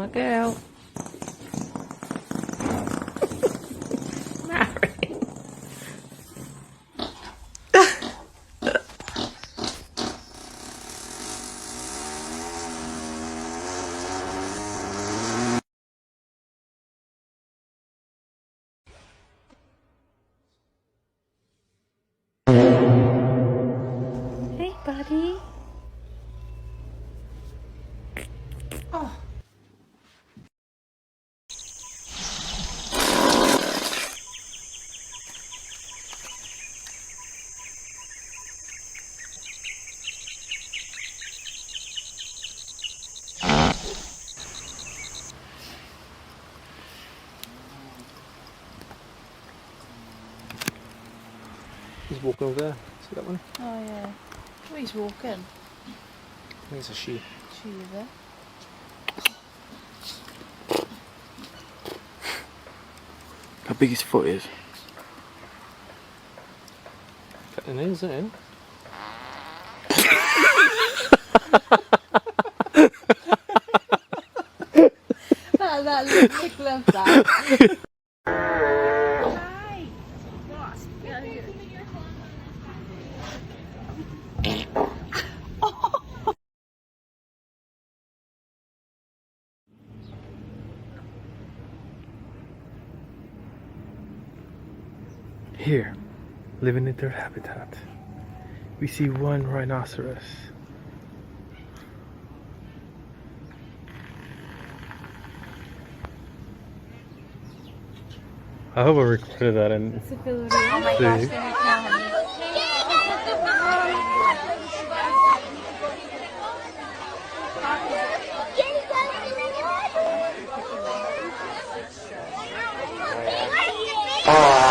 my girl. Mary. Hey, buddy. Oh. He's walking over there. See that one? Oh yeah. Oh, he's walking. I think it's a she. She is there. How big his foot is. Got the nails in. That looks like that. Here, living in their habitat, we see one rhinoceros. I hope I recorded that and Oh my gosh, Oh.